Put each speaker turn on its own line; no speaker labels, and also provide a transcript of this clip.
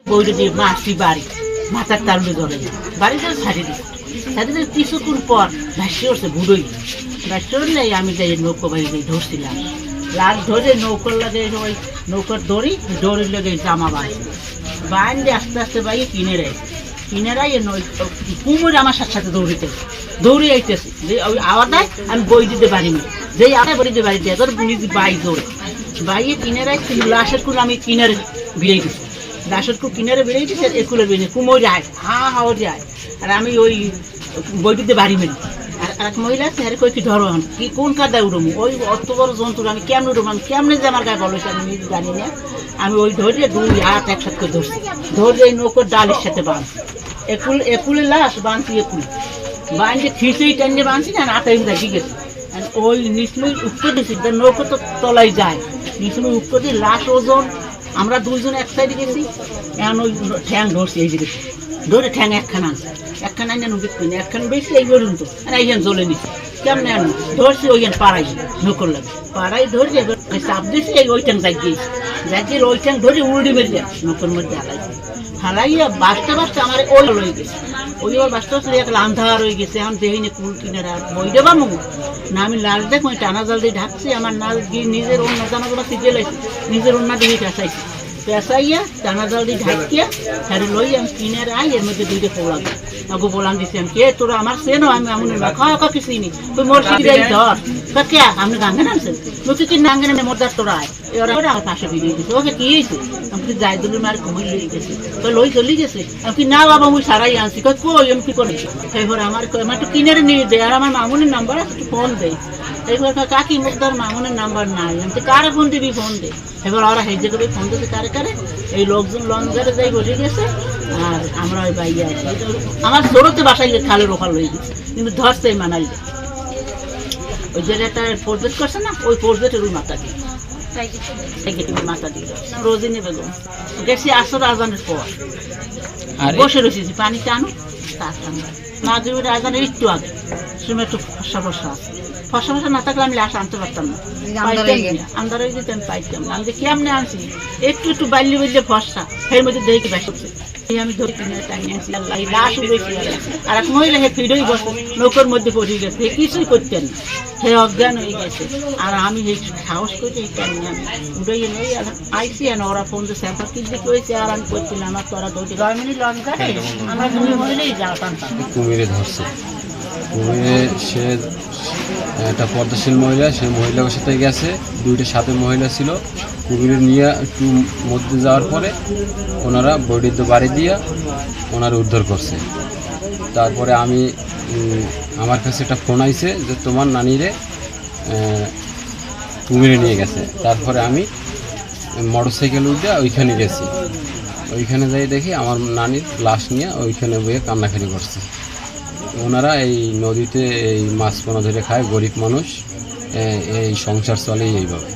বইটা দিয়ে মাছটি বাড়ি মাথার তালুতে ধরে বাড়িতে ছাড়িয়ে দিই ছাড়িয়ে দিয়ে কিছুক্ষণ পর ভাসিয়ে উঠছে বুড়োই ভাসিয়ে উঠলে আমি যাই নৌকো বাড়ি যাই ধরছিলাম লাশ ধরে নৌকোর লাগে ওই নৌকার দড়ির লেগে জামা বাঁধে আস্তে আস্তে বাইয়ে কিনে রায় কুমোর আমার সাথে সাথে দৌড়ে আইতেছি যে ওই আওয়াজটায় আমি বই দিতে পারিনি যেই আওয়াজ বই দিতে পারিনি এবার নিজে বাই দৌড়ে বাইয়ে কিনে রায় লাশের কুল আমি কিনারে বেরিয়ে দিচ্ছি লাশের কুল কিনারে বেরিয়ে দিচ্ছি একুলে বেরিয়ে কুমোর যায় হাওয়া যায় আর আমি ওই বই দিতে পারিনি আর এক মহিলা আছে আরে কই কি ধরো কি কোন কাদায় উঠবো ওই অত বড় জন্তু আমি কেমন উঠবো আমি কেমনে যে আমার গায়ে বলো আমি নিজে জানি না আমি ওই ধরে দুই হাত একসাথে করে ধরছি ধরে এই নৌকোর ডালের সাথে বাঁধছি একুলের লাশ বাঁধছি বাঁধছে খিচেই টাইনে বাঁধছি না আটাই রাখি গেছে ওই নিচমুই উঠতে দিয়েছি নৌকো তো তলায় যায় নিচমুই উঠতে দিয়ে লাশ ওজন আমরা দুইজন এক সাইডে গেছি এখন ওই ঠ্যাং ধরছি এই দিকে ধরে ঠ্যাং একখানা আনছে একখানা আইনে নুকি কিনে একখানা বেশি এই পর্যন্ত এইখান জ্বলে নিচ্ছে কেমন আনো ধরছি ওইখান পাড়াই নৌকর লাগে পাড়াই ধরছে চাপ দিয়েছি ওই ঠ্যাং জাগিয়ে ওই ঠ্যাং ধরে উল্টি মেরে যায় নৌকর মধ্যে হালাইয়া বাঁচতে আমার ওই রয়ে গেছে ওই ওর বাঁচতে বাঁচতে একটা আন্ধার হয়ে গেছে এখন দেখিনি কুল কিনে বই দেবা মুখ না আমি লাল দেখ ওই টানা জাল দিয়ে ঢাকছি আমার নাল দিয়ে নিজের অন্য জানাগুলো সিজে লাইছি নিজের অন্য দিয়ে পেঁচাইছি পেঁচাইয়া টানা জাল দিয়ে ঢাকিয়া সারি লই আমি কিনে আই এর মধ্যে দুইটা পোলাম আগু বলাম দিচ্ছি আমি কে তোরা আমার চেনো আমি এমন খাওয়া কিছু নি তুই মোর শিখে ধর কে আপনি গাঙ্গে নামছেন লোকে কি নাঙ্গে নামে মোর তোরা এবার আমার পাশে বেরিয়ে গেছে ওকে কি হয়েছে আমি যাই দলের মার কমিয়ে লেগে গেছে তো লই চলে গেছে আমি না বাবা মুই সারাই আনছি কই আমি কি করে এবার আমার একটু কিনারে নিয়ে দেয় আর আমার মামুনের নাম্বার আছে একটু ফোন দেয় এবার কাকি মুখদার মামুনের নাম্বার নাই আমি কারে ফোন দিবি ফোন দে এবার ওরা হেজে করে ফোন দিতে কারে এই লোকজন লঞ্চারে যাই বসে গেছে আর আমরা ওই বাইরে আছি আমার জোরতে বাসায় খালের ওখাল হয়ে গেছে কিন্তু ধরছে মানাই ওই যেটা পোর্ট্রেট করছে না ওই পোর্ট্রেটের ওই মাথা দিয়ে মাথা দিয়ে রোজিনী বেগম গেছি আসর আজানের পর বসে রয়েছি পানি টানো তার ঠান্ডা মাগরিবের আজানের একটু আগে সময় একটু ফসা আছে ফসা না থাকলে আমি লাশ আনতে পারতাম না আন্দার হয়ে যেতে আমি পাইতাম না আমি যে কেমনে আনছি একটু বাল্লি বললে ফসা এর মধ্যে দেখে বেসছে আমি ধরে কিনে টাঙিয়ে আনছি আল্লাহ লাশ উঠেছি আর এক মহিলা হে ফিরেই বসে নৌকোর মধ্যে পড়ে গেছে কিছুই করতেন না হে অজ্ঞান হয়ে গেছে আর আমি এই সাহস করছি এই টাইমে আমি উঠে নই আইসি আর ওরা ফোন দিয়ে স্যাম্পার কিনতে করেছে আর আমি করছিলাম আমার তোরা দৌড়ে 10 মিনিট লঞ্চ ঘাটে আমরা তুমি মহিলাই যাওয়া টানতাম
কুমিরে ধরছে কুমিরে সে একটা পর্দাশীল মহিলা সে মহিলার সাথে গেছে দুইটা সাথে মহিলা ছিল কুমিরে নিয়ে একটু মধ্যে যাওয়ার পরে ওনারা বৈদ্য বাড়ি দিয়ে ওনারা উদ্ধার করছে তারপরে আমি আমার কাছে একটা ফোন আইছে যে তোমার নানিরে কুমিরে নিয়ে গেছে তারপরে আমি মোটরসাইকেল উঠে ওইখানে গেছি ওইখানে যাই দেখি আমার নানির লাশ নিয়ে ওইখানে বইয়ে কান্নাকাটি করছে ওনারা এই নদীতে এই মাছ পোনা ধরে খায় গরিব মানুষ এই সংসার চলেই এইভাবে